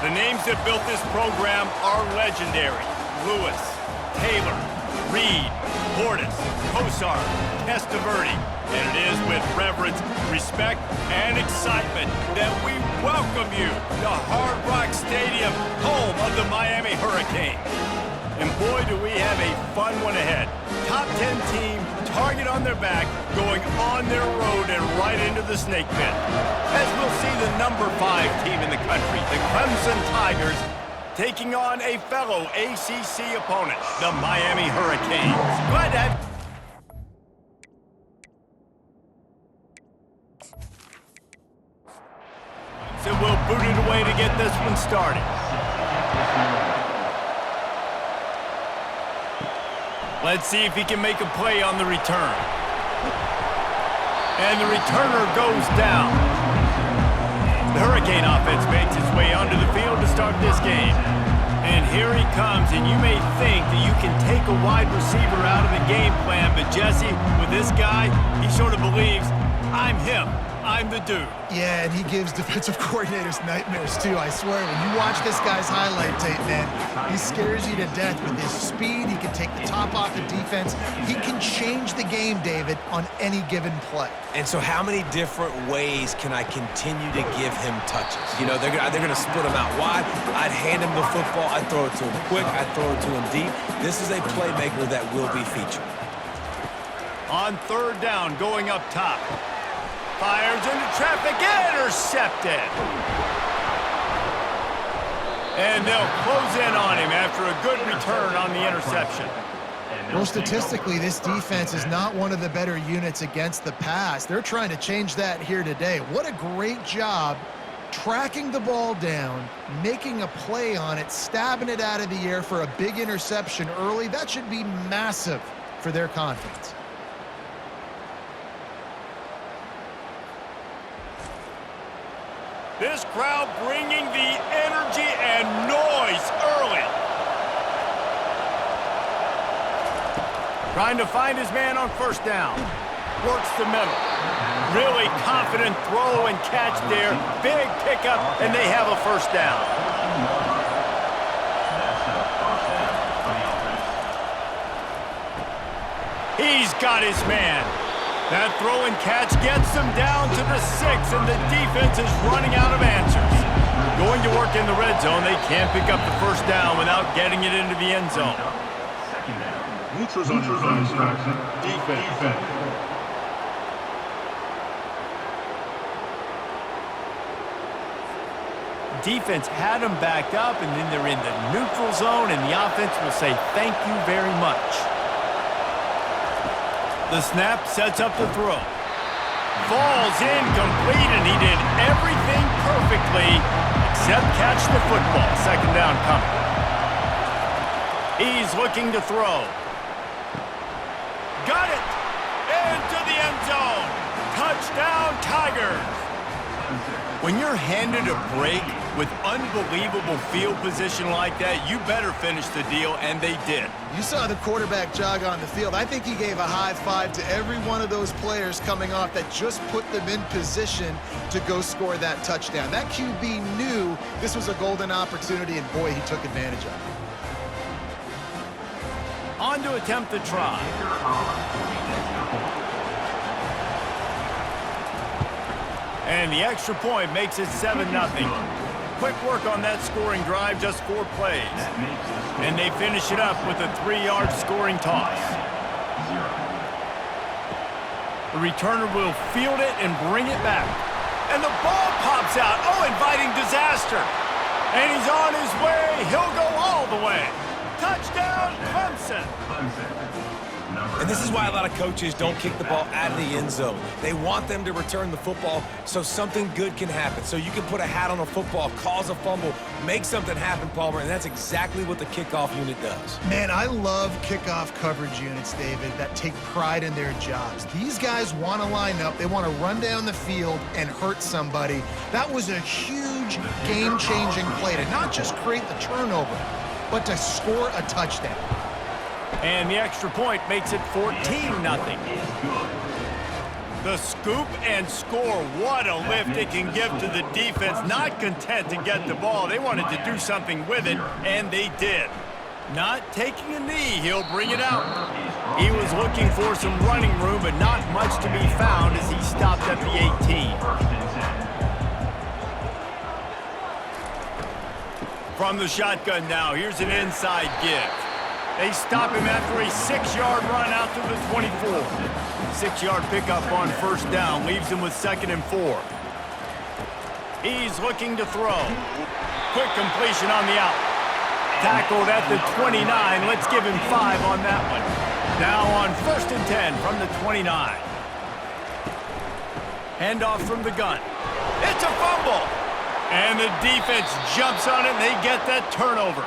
The names that built this program are legendary. Lewis, Taylor, Reed, Portis, Kosar, Testaverde. And it is with reverence, respect, and excitement that we welcome you to Hard Rock Stadium, home of the Miami Hurricanes. And boy, do we have a fun one ahead. Top 10 team, target on their back, going on their road and right into the snake pit. As we'll see the number 5 team in the country, the Clemson Tigers, taking on a fellow ACC opponent, the Miami Hurricanes. Glad to have... So we'll boot it away to get this one started. Let's see if he can make a play on the return. And the returner goes down. The Hurricane offense makes its way onto the field to start this game. And here he comes, and you may think that you can take a wide receiver out of the game plan, but Jesse, with this guy, he sort of believes, I'm him. I'm the dude. Yeah, and he gives defensive coordinators nightmares, too, I swear. When you watch this guy's highlight tape, man, he scares you to death with his speed. He can take the top off the defense. He can change the game, David, on any given play. And so how many different ways can I continue to give him touches? You know, they're going to split him out wide. I'd hand him the football. I'd throw it to him quick. I'd throw it to him deep. This is a playmaker that will be featured. On third down, going up top. Fires into traffic, intercepted. And they'll close in on him after a good return on the interception. Well, statistically, this defense is not one of the better units against the pass. They're trying to change that here today. What a great job tracking the ball down, making a play on it, stabbing it out of the air for a big interception early. That should be massive for their confidence. This crowd bringing the energy and noise early. Trying to find his man on first down. Works the middle. Really confident throw and catch there. Big pickup, and they have a first down. He's got his man. That throw and catch gets them down to the 6, and the defense is running out of answers. Going to work in the red zone, they can't pick up the first down without getting it into the end zone. Neutrals on defense. Defense had them backed up, and then they're in the neutral zone, and the offense will say thank you very much. The snap sets up the throw. Falls incomplete, and he did everything perfectly except catch the football. Second down coming. He's looking to throw. Got it! Into the end zone. Touchdown, Tigers! When you're handed a break with unbelievable field position like that, you better finish the deal, and they did. You saw the quarterback jog on the field. I think he gave a high five to every one of those players coming off that just put them in position to go score that touchdown. That QB knew this was a golden opportunity, and boy, he took advantage of it. On to attempt the try. And the extra point makes it 7-0. Quick work on that scoring drive, just 4 plays. And they finish it up with a 3-yard scoring toss. The returner will field it and bring it back. And the ball pops out. Oh, inviting disaster. And he's on his way. He'll go all the way. Touchdown, Clemson. And this is why a lot of coaches don't kick the ball out of the end zone. They want them to return the football so something good can happen. So you can put a hat on a football, cause a fumble, make something happen, Palmer, and that's exactly what the kickoff unit does. Man, I love kickoff coverage units, David, that take pride in their jobs. These guys want to line up. They want to run down the field and hurt somebody. That was a huge game-changing play to not just create the turnover, but to score a touchdown. And the extra point makes it 14-0. The scoop and score. What a lift it can give to the defense. Not content to get the ball. They wanted to do something with it, and they did. Not taking a knee. He'll bring it out. He was looking for some running room, but not much to be found as he stopped at the 18. From the shotgun now, here's an inside give. They stop him after a 6-yard run out to the 24. 6-yard pickup on first down leaves him with 2nd and 4. He's looking to throw. Quick completion on the out. Tackled at the 29. Let's give him 5 on that one. Now on 1st and 10 from the 29. Handoff from the gun. It's a fumble. And the defense jumps on it, and they get that turnover.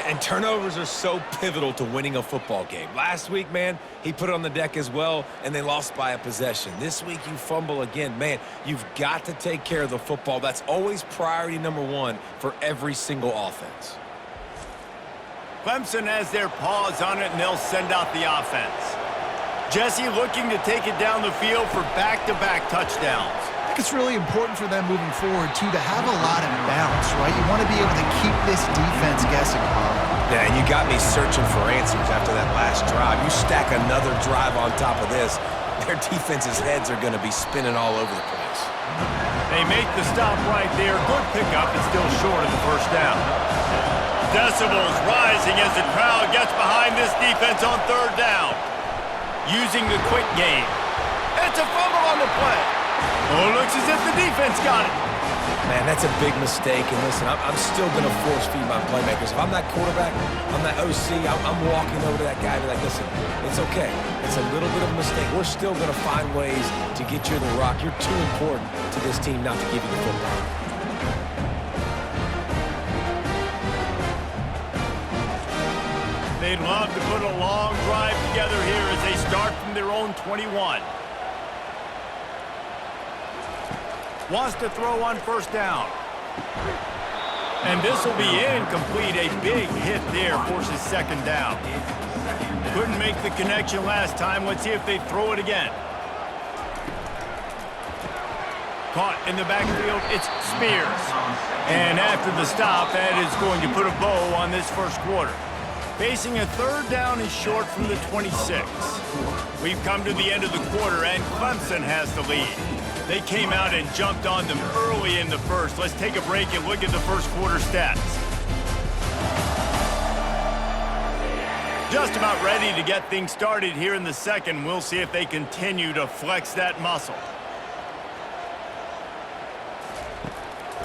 And turnovers are so pivotal to winning a football game. Last week, man, he put it on the deck as well, and they lost by a possession. This week, you fumble again. Man, you've got to take care of the football. That's always priority number 1 for every single offense. Clemson has their paws on it, and they'll send out the offense. Jesse looking to take it down the field for back-to-back touchdowns. I think it's really important for them moving forward, too, to have a lot of bounce, right? You want to be able to keep this defense guessing, Bob. Yeah, and you got me searching for answers after that last drive. You stack another drive on top of this, their defense's heads are going to be spinning all over the place. They make the stop right there. Good pickup, but still short of the first down. Decibels rising as the crowd gets behind this defense on 3rd down. Using the quick game. It's a fumble on the play. Oh, looks as if the defense got it. Man, that's a big mistake. And listen, I'm still going to force feed my playmakers. If I'm that quarterback, I'm that OC, I'm walking over to that guy and be like, listen, it's okay. It's a little bit of a mistake. We're still going to find ways to get you the rock. You're too important to this team not to give you the football. They'd love to put a long drive together here as they start from their own 21. Wants to throw on 1st down. And this will be incomplete. A big hit there forces 2nd down. Couldn't make the connection last time. Let's see if they throw it again. Caught in the backfield. It's Spears. And after the stop, that is going to put a bow on this first quarter. Facing a 3rd down is short from the 26. We've come to the end of the quarter, and Clemson has the lead. They came out and jumped on them early in the first. Let's take a break and look at the first quarter stats. Just about ready to get things started here in the second. We'll see if they continue to flex that muscle.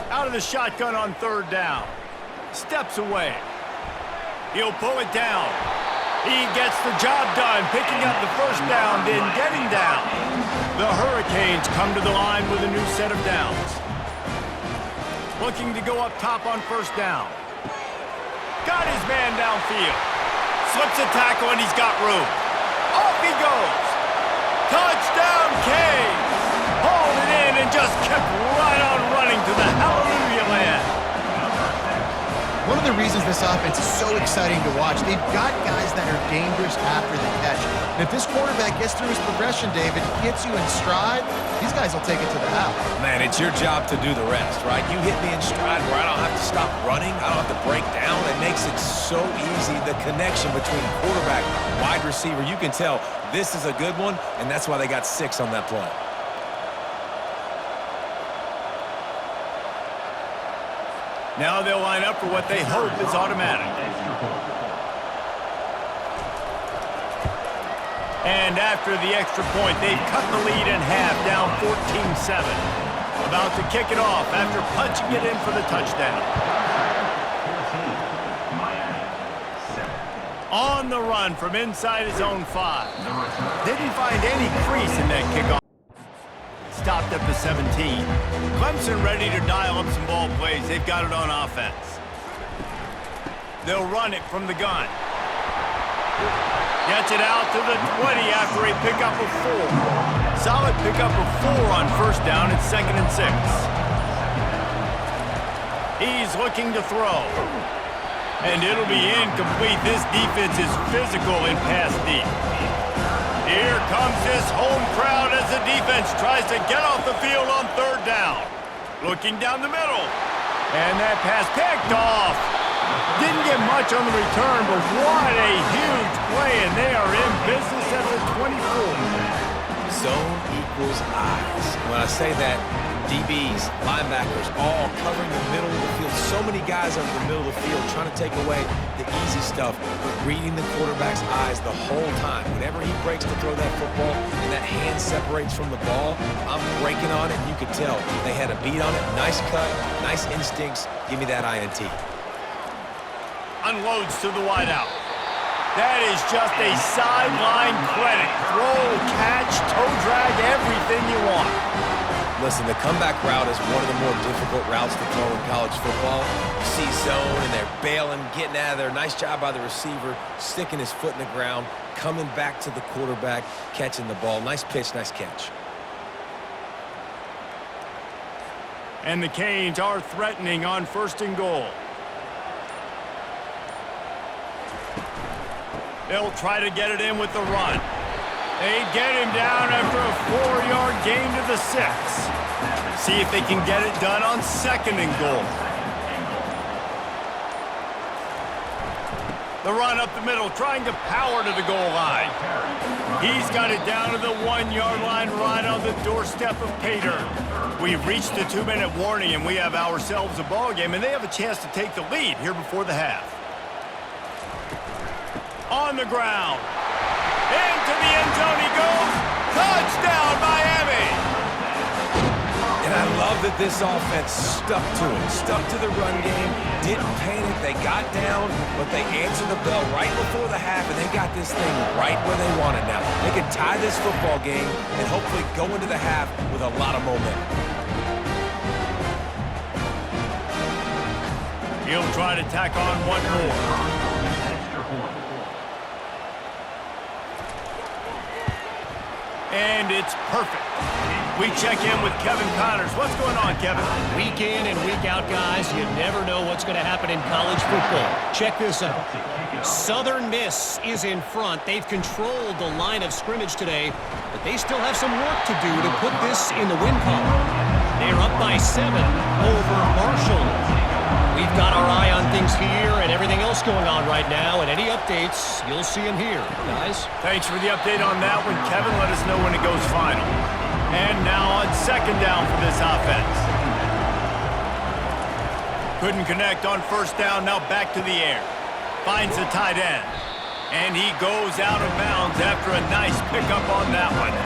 Out of the shotgun on 3rd down. Steps away. He'll pull it down. He gets the job done, picking up the first down, then getting down. The Hurricanes come to the line with a new set of downs. Looking to go up top on 1st down. Got his man downfield. Slips a tackle, and he's got room. Off he goes. Touchdown, Canes. Hauled it in and just kept right on running to the hallelujah land. One of the reasons this offense is so exciting to watch, they've got guys that are dangerous after the catch. And if this quarterback gets through his progression, David, hits you in stride, these guys will take it to the house. Man, it's your job to do the rest, right? You hit me in stride where I don't have to stop running. I don't have to break down. It makes it so easy. The connection between quarterback, wide receiver, you can tell this is a good one, and that's why they got 6 on that play. Now they'll line up for what they hope is automatic. And after the extra point, they've cut the lead in half, down 14-7. About to kick it off after punching it in for the touchdown. On the run from inside his own 5. Didn't find any crease in that kickoff. Stopped at the 17. Clemson ready to dial up some ball plays. They've got it on offense. They'll run it from the gun. Gets it out to the 20 after a pickup of 4. Solid pickup of 4 on 1st down. It's 2nd and 6. He's looking to throw. And it'll be incomplete. This defense is physical in pass deep. Here comes this home crowd as the defense tries to get off the field on third down. Looking down the middle. And that pass picked off. Didn't get much on the return, but what a huge play, and they are in business at the 24. Zone equals eyes. When I say that, DBs, linebackers, all covering the middle of the field. So many guys over the middle of the field trying to take away the easy stuff, but reading the quarterback's eyes the whole time. Whenever he breaks to throw that football and that hand separates from the ball, I'm breaking on it, and you could tell they had a beat on it. Nice cut, nice instincts. Give me that INT. Unloads to the wideout. That is just a sideline credit. Throw, catch, toe drag, everything you want. Listen, the comeback route is one of the more difficult routes to throw in college football. You see zone, and they're bailing, getting out of there. Nice job by the receiver, sticking his foot in the ground, coming back to the quarterback, catching the ball. Nice pitch, nice catch. And the Canes are threatening on 1st and goal. They'll try to get it in with the run. They get him down after a 4-yard gain to the 6. See if they can get it done on 2nd and goal. The run up the middle, trying to power to the goal line. He's got it down to the 1-yard line right on the doorstep of Pater. We've reached the 2-minute warning, and we have ourselves a ball game, and they have a chance to take the lead here before the half. On the ground. Into the end zone he goes. Touchdown, Miami! And I love that this offense stuck to it, stuck to the run game, didn't panic. They got down, but they answered the bell right before the half, and they got this thing right where they want it now. They can tie this football game and hopefully go into the half with a lot of momentum. He'll try to tack on one more. And it's perfect. We check in with Kevin Connors. What's going on, Kevin? Week in and week out, guys, you never know what's going to happen in college football. Check this out. Southern Miss is in front. They've controlled the line of scrimmage today, but they still have some work to do to put this in the win column. They're up by 7 over Marshall. We've got our eye on things here and everything else going on right now, and any updates, you'll see them here, guys. Thanks for the update on that one, Kevin. Let us know when it goes final. And now on 2nd down for this offense. Couldn't connect on 1st down, now back to the air. Finds the tight end. And he goes out of bounds after a nice pickup on that one.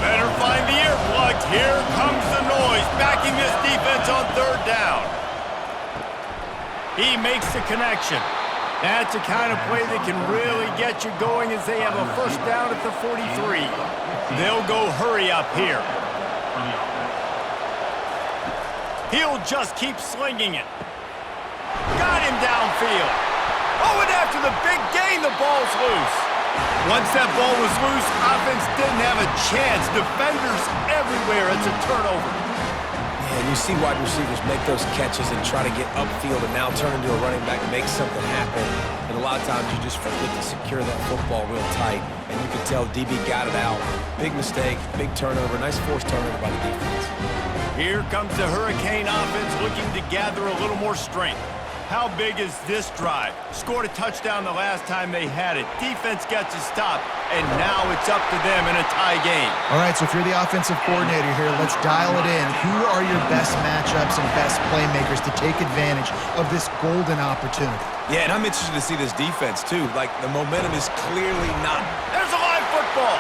Better find the earplugs. Here comes the noise, backing this defense on 3rd down. He makes the connection. That's the kind of play that can really get you going as they have a 1st down at the 43. They'll go hurry up here. He'll just keep slinging it. Got him downfield. Oh, and after the big gain, the ball's loose. Once that ball was loose, offense didn't have a chance. Defenders everywhere. It's a turnover. And you see wide receivers make those catches and try to get upfield and now turn into a running back and make something happen. And a lot of times you just forget to secure that football real tight. And you can tell DB got it out. Big mistake, big turnover, nice forced turnover by the defense. Here comes the Hurricane offense looking to gather a little more strength. How big is this drive? Scored a touchdown the last time they had it. Defense gets a stop, and now it's up to them in a tie game. All right, so if you're the offensive coordinator here, let's dial it in. Who are your best matchups and best playmakers to take advantage of this golden opportunity? Yeah, and I'm interested to see this defense, too. Like, the momentum is clearly not. There's a live football.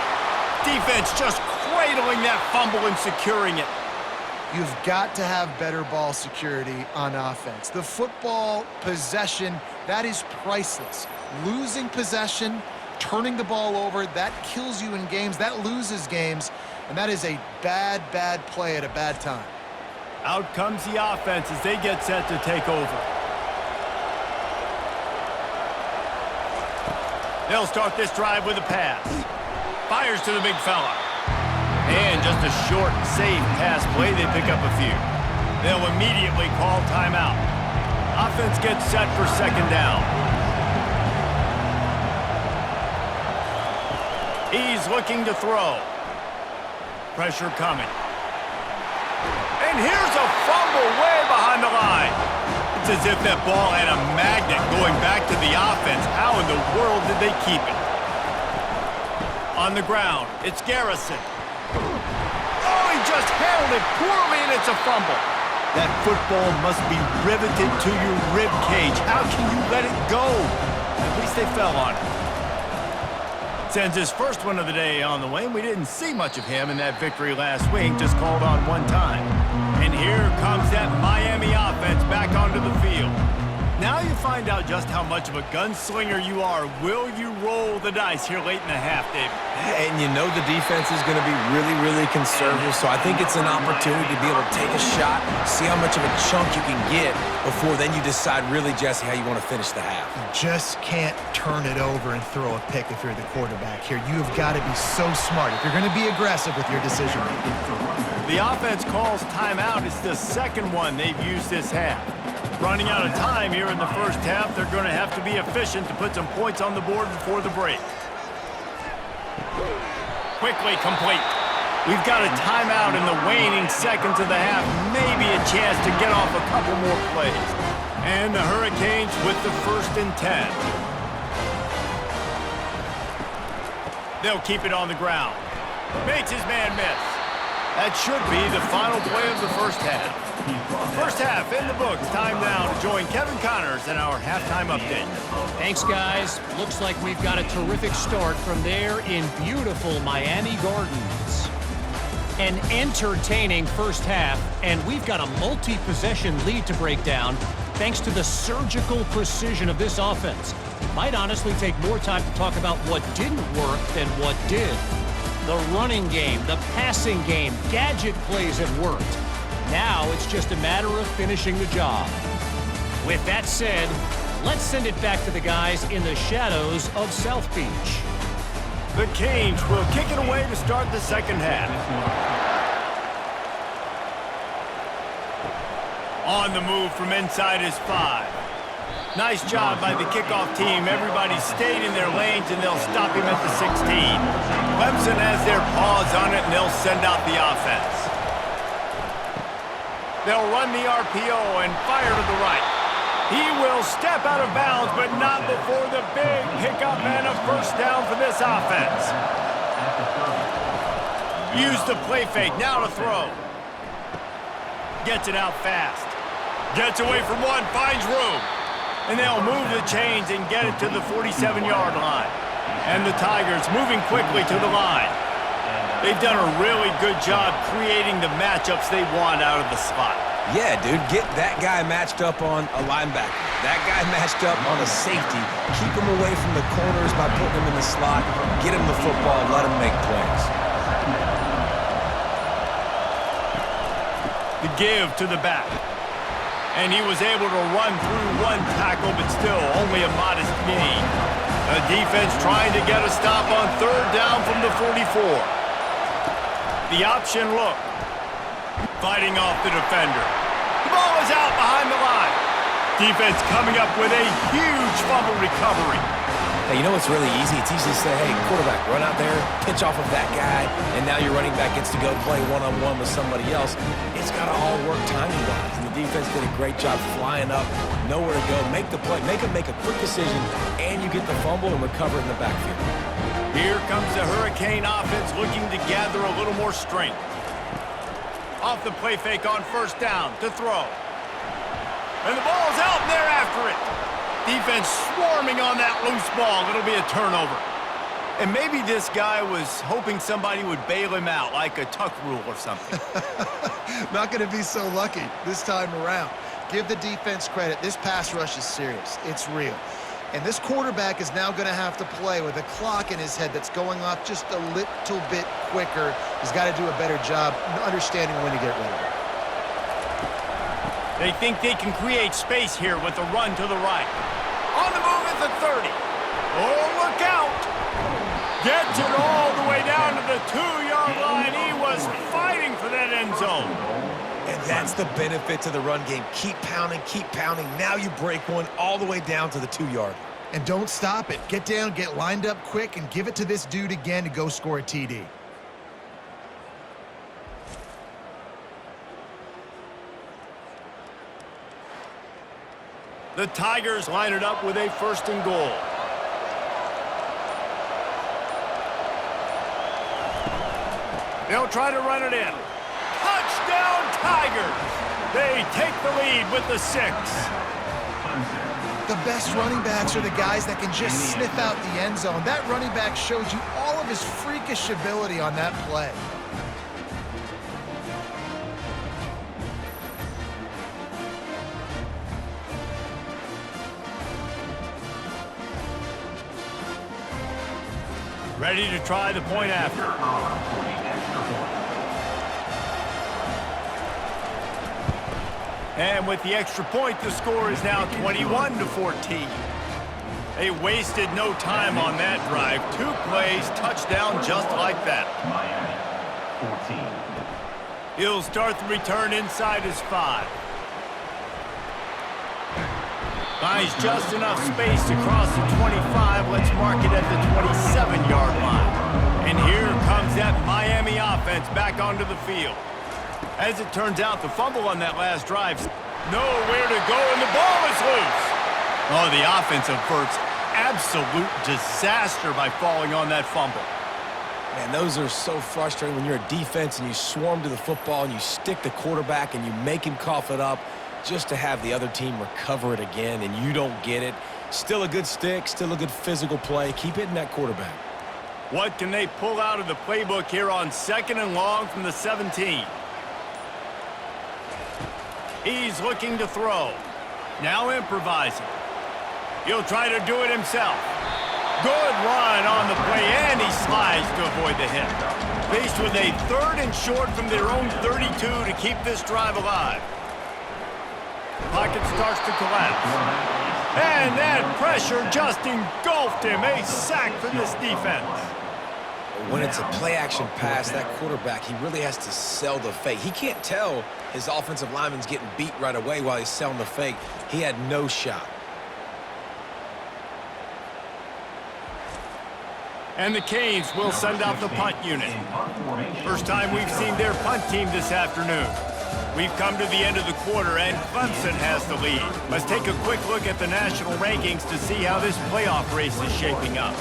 Defense just cradling that fumble and securing it. You've got to have better ball security on offense. The football possession, that is priceless. Losing possession, turning the ball over, that kills you in games, that loses games, and that is a bad, bad play at a bad time. Out comes the offense as they get set to take over. They'll start this drive with a pass. Fires to the big fella. And just a short, safe pass play, they pick up a few. They'll immediately call timeout. Offense gets set for 2nd down. He's looking to throw. Pressure coming. And here's a fumble way behind the line. It's as if that ball had a magnet going back to the offense. How in the world did they keep it? On the ground, it's Garrison. Oh, he just handled it poorly, and it's a fumble. That football must be riveted to your rib cage. How can you let it go? At least they fell on it. Sends his first one of the day on the way. We didn't see much of him in that victory last week, just called on one time. And here comes that Miami offense back onto the field. Now you find out just how much of a gunslinger you are. Will you roll the dice here late in the half, David? And you know the defense is going to be really, really conservative, so I think it's an opportunity to be able to take a shot, see how much of a chunk you can get before then you decide really, Jesse, how you want to finish the half. You just can't turn it over and throw a pick if you're the quarterback here. You've got to be so smart if you're going to be aggressive with your decision-making. The offense calls timeout. It's the second one they've used this half. Running out of time here in the first half, they're going to have to be efficient to put some points on the board before the break. Quickly complete. We've got a timeout in the waning seconds of the half. Maybe a chance to get off a couple more plays. And the Hurricanes with the 1st and 10. They'll keep it on the ground. Makes his man miss. That should be the final play of the first half. First half in the books. Time now to join Kevin Connors in our halftime update. Thanks, guys. Looks like we've got a terrific start from there in beautiful Miami Gardens. An entertaining first half, and we've got a multi-possession lead to break down thanks to the surgical precision of this offense. Might honestly take more time to talk about what didn't work than what did. The running game, the passing game, gadget plays have worked. Now it's just a matter of finishing the job. With that said, let's send it back to the guys in the shadows of South Beach. The Canes will kick it away to start the second half. On the move from inside his 5. Nice job by the kickoff team. Everybody stayed in their lanes, and they'll stop him at the 16. Clemson has their paws on it, and they'll send out the offense. They'll run the RPO and fire to the right. He will step out of bounds, but not before the big pickup and a first down for this offense. Use the play fake, now to throw. Gets it out fast. Gets away from one, finds room. And they'll move the chains and get it to the 47-yard line. And the Tigers moving quickly to the line. They've done a really good job creating the matchups they want out of the slot. Yeah, dude, get that guy matched up on a linebacker. That guy matched up on a safety. Keep him away from the corners by putting him in the slot. Get him the football, let him make plays. The give to the back. And he was able to run through one tackle, but still only a modest gain. The defense trying to get a stop on third down from the 44. The option look. Fighting off the defender. The ball is out behind the line. Defense coming up with a huge fumble recovery. Hey, you know what's really easy? It's easy to say, hey, quarterback, run out there, pitch off of that guy, and now your running back gets to go play one-on-one with somebody else. It's got to all work timing-wise, and the defense did a great job flying up, nowhere to go, make the play, make a quick decision, and you get the fumble and recover in the backfield. Here comes the Hurricane offense looking to gather a little more strength. Off the play fake on first down to throw. And the ball's out, and they're after it. Defense swarming on that loose ball. It'll be a turnover. And maybe this guy was hoping somebody would bail him out, like a tuck rule or something. Not going to be so lucky this time around. Give the defense credit. This pass rush is serious. It's real. And this quarterback is now going to have to play with a clock in his head that's going off just a little bit quicker. He's got to do a better job understanding when to get rid of it. They think they can create space here with a run to the right. On the move at the 30. Oh, look out! Gets it all the way down to the 2-yard line. He was fighting for that end zone. And that's the benefit to the run game. Keep pounding, keep pounding. Now you break one all the way down to the 2-yard. And don't stop it. Get down, get lined up quick, and give it to this dude again to go score a TD. The Tigers line it up with a 1st and goal. They'll try to run it in. Touchdown, Tigers! They take the lead with the 6. The best running backs are the guys that can just sniff out the end zone. That running back showed you all of his freakish ability on that play. Ready to try the point after. And with the extra point, the score is now 21-14. They wasted no time on that drive. 2 plays, touchdown just like that. Miami, 14. He'll start the return inside his 5. Finds just enough space to cross the 25. Let's mark it at the 27-yard line. And here comes that Miami offense back onto the field. As it turns out, the fumble on that last drive, nowhere to go, and the ball is loose. Oh, the offense averts absolute disaster by falling on that fumble. Man, those are so frustrating when you're a defense and you swarm to the football and you stick the quarterback and you make him cough it up just to have the other team recover it again and you don't get it. Still a good stick, still a good physical play. Keep hitting that quarterback. What can they pull out of the playbook here on 2nd and long from the 17? He's looking to throw. Now improvising. He'll try to do it himself. Good run on the play, and he slides to avoid the hit. Faced with a 3rd and short from their own 32 to keep this drive alive. Pocket starts to collapse. And that pressure just engulfed him. A sack for this defense. When it's a play-action pass, that quarterback, he really has to sell the fake. He can't tell his offensive lineman's getting beat right away while he's selling the fake. He had no shot. And the Canes will send out the punt unit. First time we've seen their punt team this afternoon. We've come to the end of the quarter, and Clemson has the lead. Let's take a quick look at the national rankings to see how this playoff race is shaping up.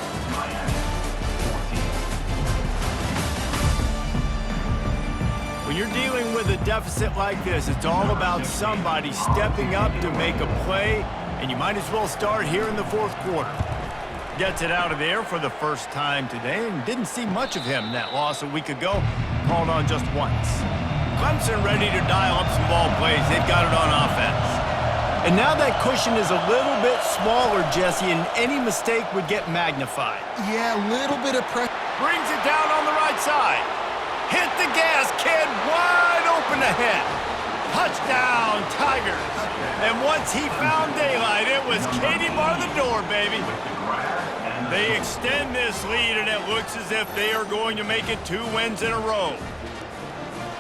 When you're dealing with a deficit like this, it's all about somebody stepping up to make a play, and you might as well start here in the 4th quarter. Gets it out of there for the first time today, and didn't see much of him in that loss a week ago. Called on just once. Clemson ready to dial up some ball plays. They've got it on offense. And now that cushion is a little bit smaller, Jesse, and any mistake would get magnified. Yeah, a little bit of pressure. Brings it down on the right side. Hit the gas, kid. Wide open ahead. Touchdown, Tigers. And once he found daylight, it was Katie bar the door, baby. They extend this lead, and it looks as if they are going to make it 2 wins in a row.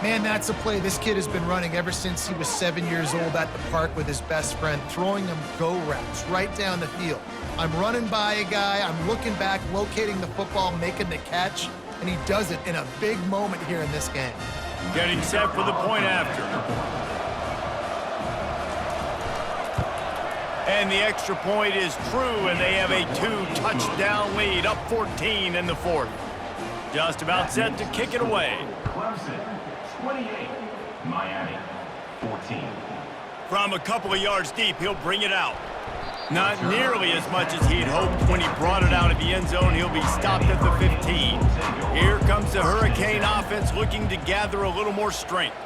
Man, that's a play this kid has been running ever since he was 7 years old at the park with his best friend, throwing him go routes right down the field. I'm running by a guy, I'm looking back, locating the football, making the catch, and he does it in a big moment here in this game. Getting set for the point after. And the extra point is true, and they have a 2-touchdown lead, up 14 in the 4th. Just about set to kick it away. Clemson, 28. Miami, 14. From a couple of yards deep, he'll bring it out. Not nearly as much as he'd hoped when he brought it out of the end zone. He'll be stopped at the 15. Here comes the Hurricane offense looking to gather a little more strength.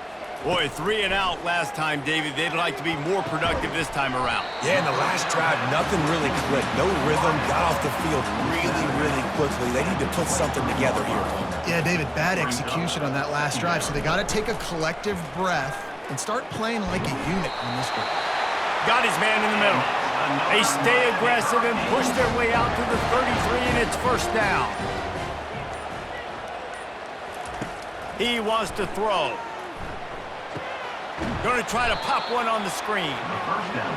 Boy, 3 and out last time, David. They'd like to be more productive this time around. Yeah, in the last drive, nothing really clicked. No rhythm, got off the field really quickly. They need to put something together here. Yeah, David, bad execution on that last drive, so they got to take a collective breath and start playing like a unit on this one. Got his man in the middle. They stay aggressive and push their way out to the 33, and it's 1st down. He wants to throw. Going to try to pop one on the screen.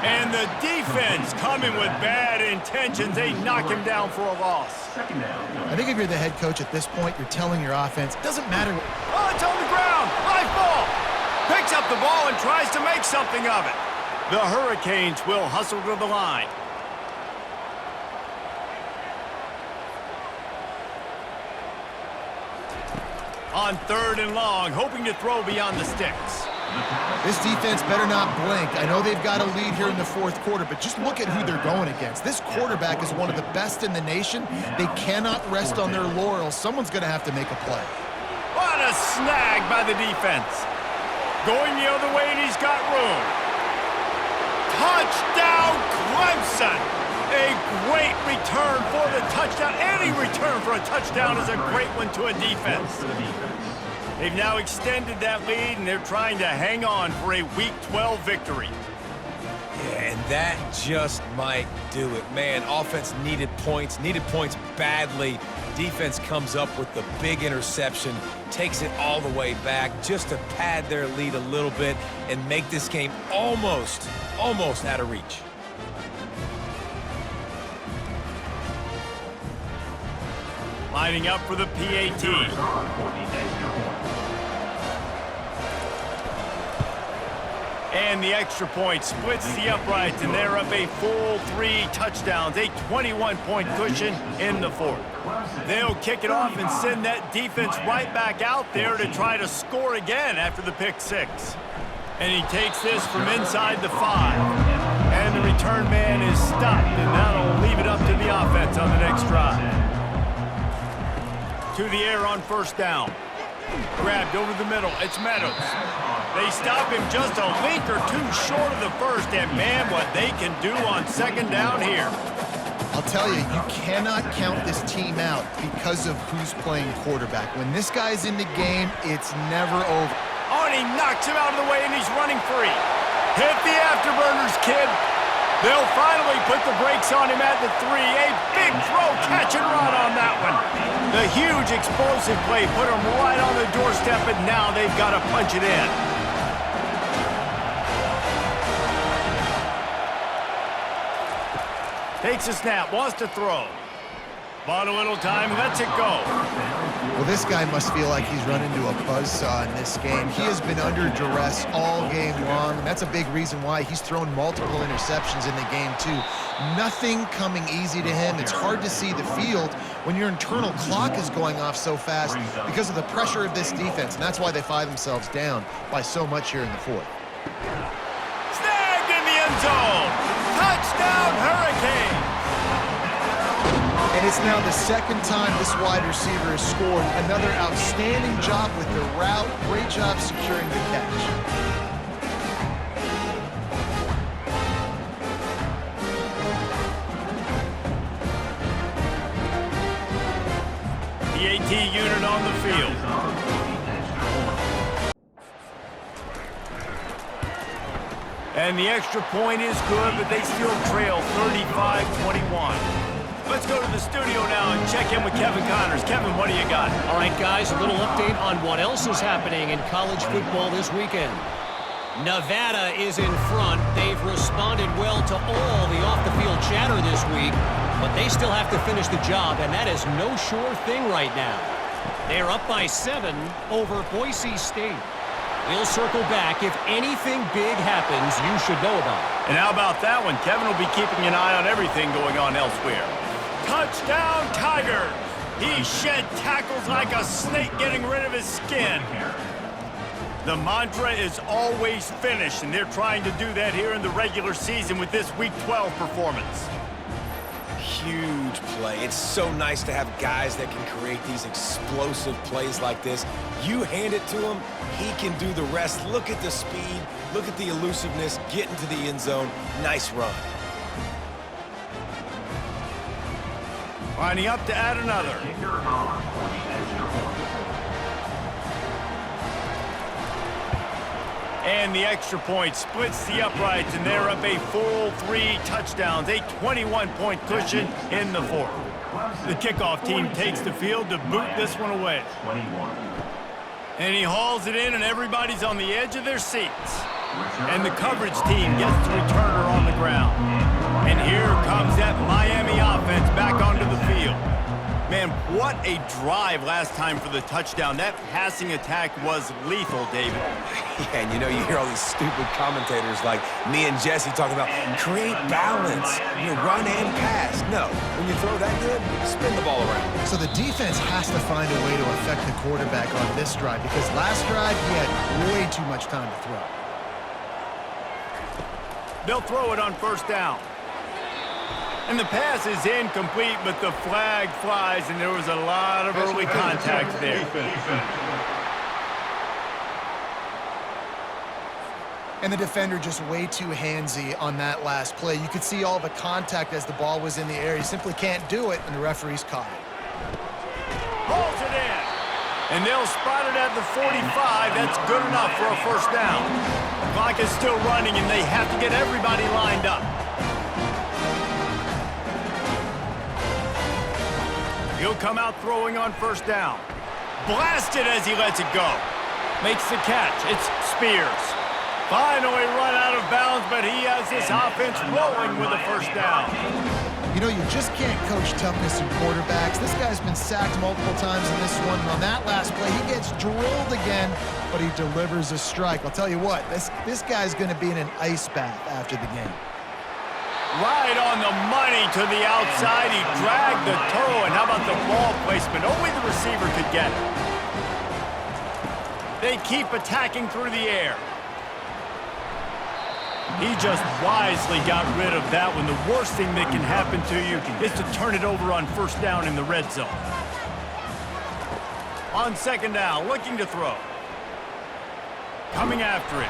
And the defense coming with bad intentions. They knock him down for a loss. I think if you're the head coach at this point, you're telling your offense, it doesn't matter. Oh, it's on the ground. Live ball. Picks up the ball and tries to make something of it. The Hurricanes will hustle to the line. On 3rd and long, hoping to throw beyond the sticks. This defense better not blink. I know they've got a lead here in the 4th quarter, but just look at who they're going against. This quarterback is one of the best in the nation. They cannot rest on their laurels. Someone's going to have to make a play. What a snag by the defense. Going the other way, and he's got room. Touchdown, Clemson! A great return for the touchdown. Any return for a touchdown is a great one to a defense. They've now extended that lead, and they're trying to hang on for a Week 12 victory. Yeah, and that just might do it. Man, offense needed points badly. Defense comes up with the big interception, takes it all the way back just to pad their lead a little bit and make this game almost out of reach. Lining up for the PAT. And the extra point splits the uprights, and they're up a full 3 touchdowns, a 21-point cushion in the 4th. They'll kick it off and send that defense right back out there to try to score again after the pick 6. And he takes this from inside the 5. And the return man is stopped, and that'll leave it up to the offense on the next drive. To the air on 1st down. Grabbed over the middle. It's Meadows. They stop him just a link or 2 short of the 1st, and man, what they can do on 2nd down here. I'll tell you, you cannot count this team out because of who's playing quarterback. When this guy's in the game, it's never over. Oh, and he knocks him out of the way, and he's running free. Hit the afterburners, kid. They'll finally put the brakes on him at the 3. A big throw, catch and run on that one. The huge explosive play put him right on the doorstep, and now they've got to punch it in. Takes a snap, wants to throw. Bought a little time, lets it go. Well, this guy must feel like he's run into a buzzsaw in this game. He has been under duress all game long, and that's a big reason why he's thrown multiple interceptions in the game, too. Nothing coming easy to him. It's hard to see the field when your internal clock is going off so fast because of the pressure of this defense, and that's why they find themselves down by so much here in the 4th. Snagged in the end zone. Touchdown, Hurricane. And it's now the 2nd time this wide receiver has scored. Another outstanding job with the route. Great job securing the catch. The AT unit on the field. And the extra point is good, but they still trail 35-21. Let's go to the studio now and check in with Kevin Connors. Kevin, what do you got? All right, guys, a little update on what else is happening in college football this weekend. Nevada is in front. They've responded well to all the off-the-field chatter this week, but they still have to finish the job, and that is no sure thing right now. They're up by 7 over Boise State. We'll circle back. If anything big happens, you should know about it. And how about that one? Kevin will be keeping an eye on everything going on elsewhere. Touchdown, Tiger! He shed tackles like a snake getting rid of his skin. The mantra is always finish, and they're trying to do that here in the regular season with this Week 12 performance. Huge play. It's so nice to have guys that can create these explosive plays like this. You hand it to him, he can do the rest. Look at the speed, look at the elusiveness, get into the end zone. Nice run. Lining up to add another. And the extra point splits the uprights, and they're up a full 3 touchdowns, a 21-point cushion in the 4th. The kickoff team takes the field to boot this one away. And he hauls it in, and everybody's on the edge of their seats. And the coverage team gets the returner on the ground. And here comes that Miami offense back onto the field. Man, what a drive last time for the touchdown. That passing attack was lethal, David. Yeah, and you know, you hear all these stupid commentators like me and Jesse talking about create balance, run and pass. No, when you throw that good, spin the ball around. So the defense has to find a way to affect the quarterback on this drive because last drive he had way too much time to throw. They'll throw it on first down. And the pass is incomplete, but the flag flies, and there was a lot of early contact there. And the defender just way too handsy on that last play. You could see all the contact as the ball was in the air. He simply can't do it, and the referees caught it. Pulls it in. And they'll spot it at the 45. That's good enough for a first down. The clock is still running, and they have to get everybody lined up. He'll come out throwing on first down. Blasted as he lets it go. Makes the catch. It's Spears. Finally run out of bounds, but he has this offense rolling with a first down. You know, you just can't coach toughness in quarterbacks. This guy's been sacked multiple times in this one. And on that last play, he gets drilled again, but he delivers a strike. I'll tell you what, this guy's going to be in an ice bath after the game. Right on the money to the outside. He dragged the toe, and how about the ball placement? Only the receiver could get it. They keep attacking through the air. He just wisely got rid of that one. The worst thing that can happen to you is to turn it over on first down in the red zone. On second down, looking to throw. Coming after it.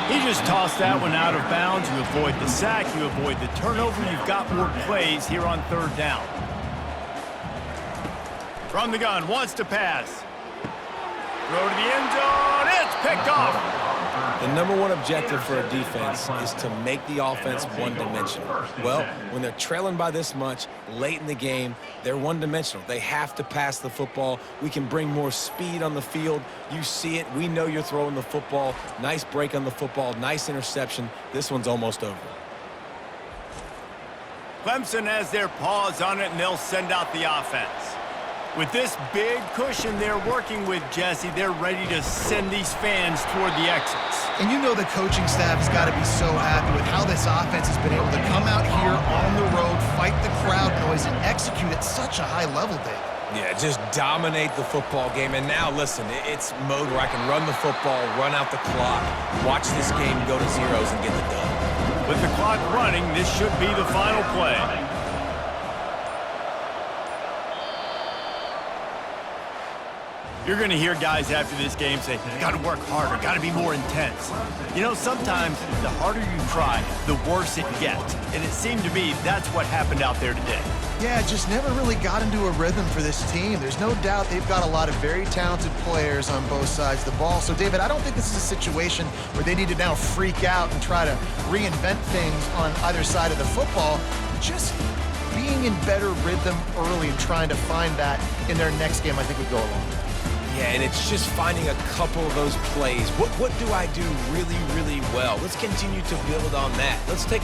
He just tossed that one out of bounds. You avoid the sack, you avoid the turnover. You've got more plays here on third down. From the gun, wants to pass. Throw to the end zone. It's picked off. The number one objective for a defense is to make the offense one-dimensional. Well, when they're trailing by this much late in the game, they're one-dimensional. They have to pass the football. We can bring more speed on the field. You see it. We know you're throwing the football. Nice break on the football. Nice interception. This one's almost over. Clemson has their paws on it, and they'll send out the offense. With this big cushion they're working with, Jesse, they're ready to send these fans toward the exits. And you know the coaching staff has got to be so happy with how this offense has been able to come out here on the road, fight the crowd noise, and execute at such a high level, David. Yeah, just dominate the football game. And now, listen, it's mode where I can run the football, run out the clock, watch this game go to zeros and get the dub. With the clock running, this should be the final play. You're going to hear guys after this game say, got to work harder, got to be more intense. You know, sometimes the harder you try, the worse it gets. And it seemed to me that's what happened out there today. Yeah, just never really got into a rhythm for this team. There's no doubt they've got a lot of very talented players on both sides of the ball. So, David, I don't think this is a situation where they need to now freak out and try to reinvent things on either side of the football. Just being in better rhythm early and trying to find that in their next game, I think would go a long way. Yeah, and it's just finding a couple of those plays. What do I do really, really well? Let's continue to build on that. Let's take